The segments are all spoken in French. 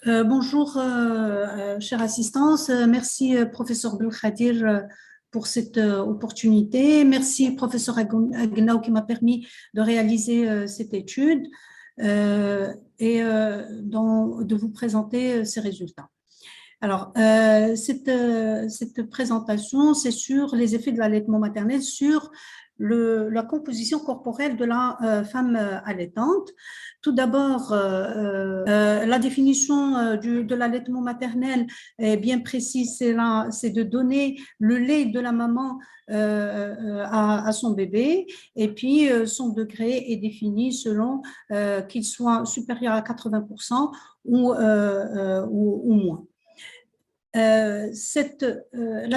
Bonjour, chère assistance. Merci, professeur Belkhadir, pour cette opportunité. Merci, professeur Agnaou, qui m'a permis de réaliser cette étude de vous présenter ces résultats. Alors, cette présentation, c'est sur les effets de l'allaitement maternel sur la composition corporelle de la femme allaitante. Tout d'abord, la définition de l'allaitement maternel est bien précise, c'est de donner le lait de la maman à son bébé, et puis son degré est défini selon qu'il soit supérieur à 80% ou moins. La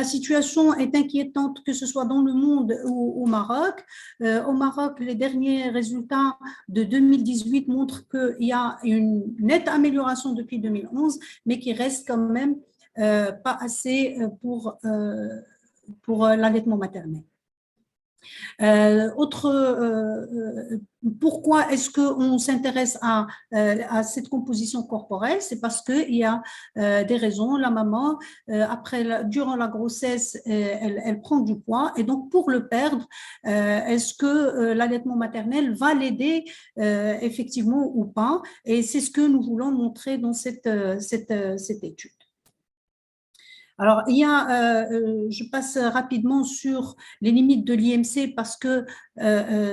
situation est inquiétante, que ce soit dans le monde ou au Maroc. Au Maroc, les derniers résultats de 2018 montrent qu'il y a une nette amélioration depuis 2011, mais qui reste quand même pas assez pour l'allaitement maternel. Pourquoi est-ce qu'on s'intéresse à cette composition corporelle? C'est parce qu'il y a des raisons. La maman, durant la grossesse, elle prend du poids, et donc pour le perdre, est-ce que l'allaitement maternel va l'aider effectivement ou pas? Et c'est ce que nous voulons montrer dans cette étude. Alors, je passe rapidement sur les limites de l'IMC parce que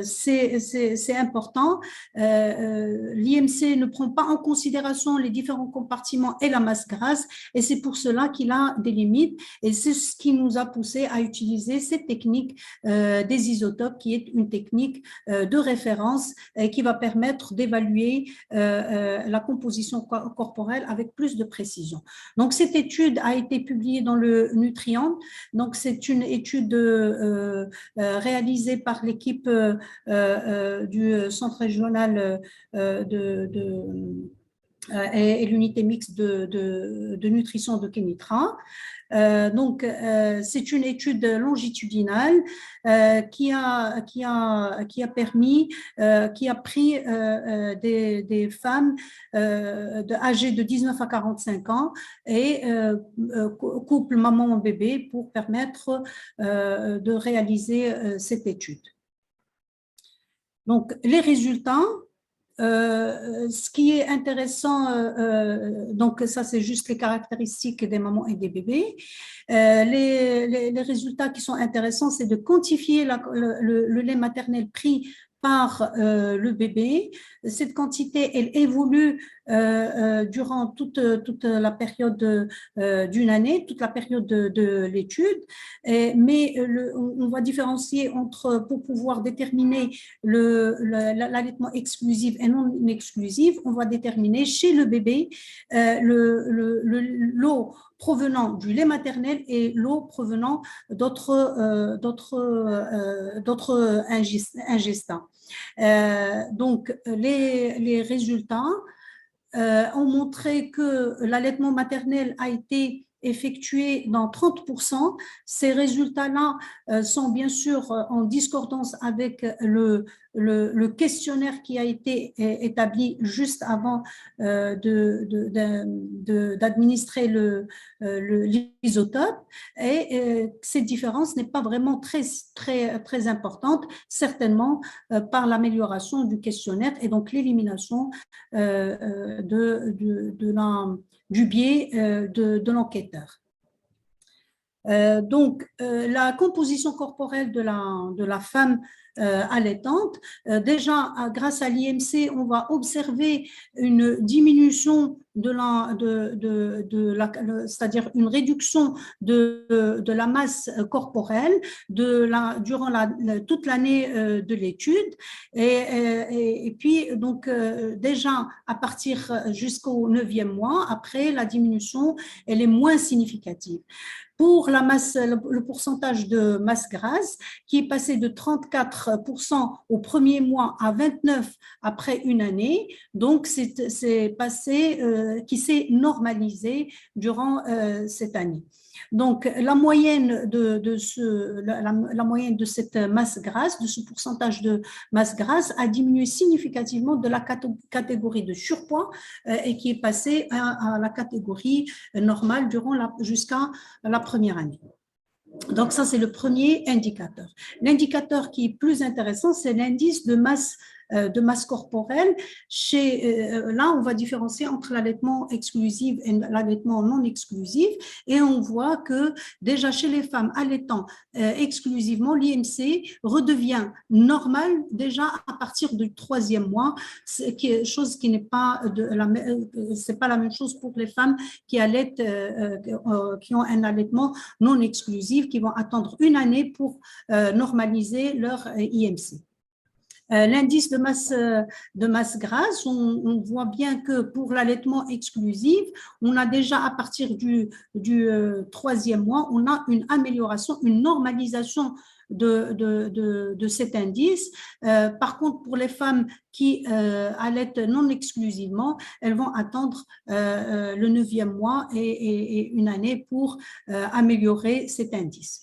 c'est important. L'IMC ne prend pas en considération les différents compartiments et la masse grasse, et c'est pour cela qu'il a des limites, et c'est ce qui nous a poussé à utiliser cette technique des isotopes, qui est une technique de référence qui va permettre d'évaluer la composition corporelle avec plus de précision. Donc, cette étude a été publiée dans le Nutrient. Donc, c'est une étude réalisée par l'équipe du centre régional et l'unité mixte de nutrition de Kénitra. C'est une étude longitudinale qui a pris des femmes âgées de 19 à 45 ans et couple maman-bébé pour permettre de réaliser cette étude. Donc, les résultats. Ce qui est intéressant, donc ça c'est juste les caractéristiques des mamans et des bébés. Les résultats qui sont intéressants, c'est de quantifier le lait maternel pris par le bébé. Cette quantité, elle évolue durant toute la période d'une année, toute la période de l'étude, mais on va différencier pour pouvoir déterminer l'allaitement exclusif et non exclusif, on va déterminer chez le bébé l'eau provenant du lait maternel et l'eau provenant d'autres ingestants. Donc, les résultats ont montré que l'allaitement maternel a été effectué dans 30%. Ces résultats-là sont bien sûr en discordance avec le questionnaire qui a été établi juste avant d'administrer l'isotope, et cette différence n'est pas vraiment très importante, certainement par l'amélioration du questionnaire et donc l'élimination du biais de l'enquêteur. Donc, la composition corporelle de la femme allaitante, déjà grâce à l'IMC, on va observer une diminution c'est-à-dire une réduction de la masse corporelle durant toute l'année de l'étude, et puis donc déjà à partir jusqu'au 9e mois, après la diminution, elle est moins significative. Pour la masse, le pourcentage de masse grasse, qui est passé de 34% au premier mois à 29% après une année, donc c'est passé, qui s'est normalisé durant cette année. Donc, la moyenne la moyenne de cette masse grasse, de ce pourcentage de masse grasse, a diminué significativement de la catégorie de surpoids et qui est passée à la catégorie normale jusqu'à la première année. Donc, ça, c'est le premier indicateur. L'indicateur qui est plus intéressant, c'est l'indice de masse corporelle. Là, on va différencier entre l'allaitement exclusif et l'allaitement non exclusif. Et on voit que déjà chez les femmes allaitant exclusivement, l'IMC redevient normal déjà à partir du 3e mois, chose qui n'est pas c'est pas la même chose pour les femmes qui allaitent, qui ont un allaitement non exclusif, qui vont attendre une année pour normaliser leur IMC. L'indice de masse grasse, on voit bien que pour l'allaitement exclusif, on a déjà à partir du 3e mois, on a une amélioration, une normalisation de cet indice. Par contre, pour les femmes qui allaitent non exclusivement, elles vont attendre le 9e mois et une année pour améliorer cet indice.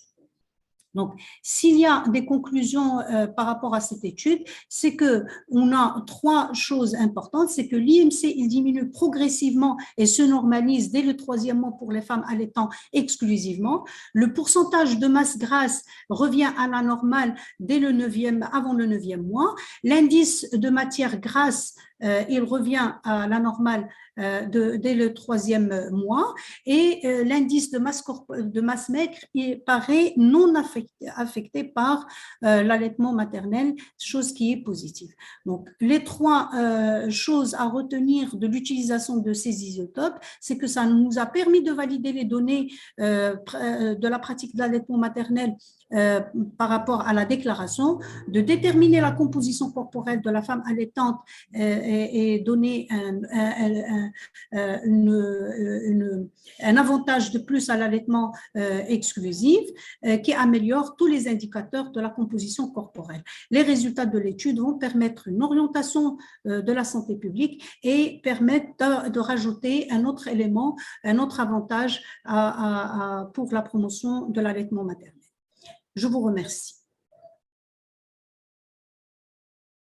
Donc, s'il y a des conclusions par rapport à cette étude, c'est qu'on a 3 choses importantes. C'est que l'IMC, il diminue progressivement et se normalise dès le 3e mois pour les femmes allaitant exclusivement. Le pourcentage de masse grasse revient à la normale avant le 9e mois. L'indice de matière grasse, il revient à la normale dès le 3e mois et l'indice de masse maigre paraît non affecté par l'allaitement maternel, chose qui est positive. Donc, les 3 choses à retenir de l'utilisation de ces isotopes, c'est que ça nous a permis de valider les données de la pratique de l'allaitement maternel par rapport à la déclaration, de déterminer la composition corporelle de la femme allaitante et donner un avantage de plus à l'allaitement exclusif qui améliore tous les indicateurs de la composition corporelle. Les résultats de l'étude vont permettre une orientation de la santé publique et permettent de rajouter un autre élément, un autre avantage pour la promotion de l'allaitement maternel. Je vous remercie.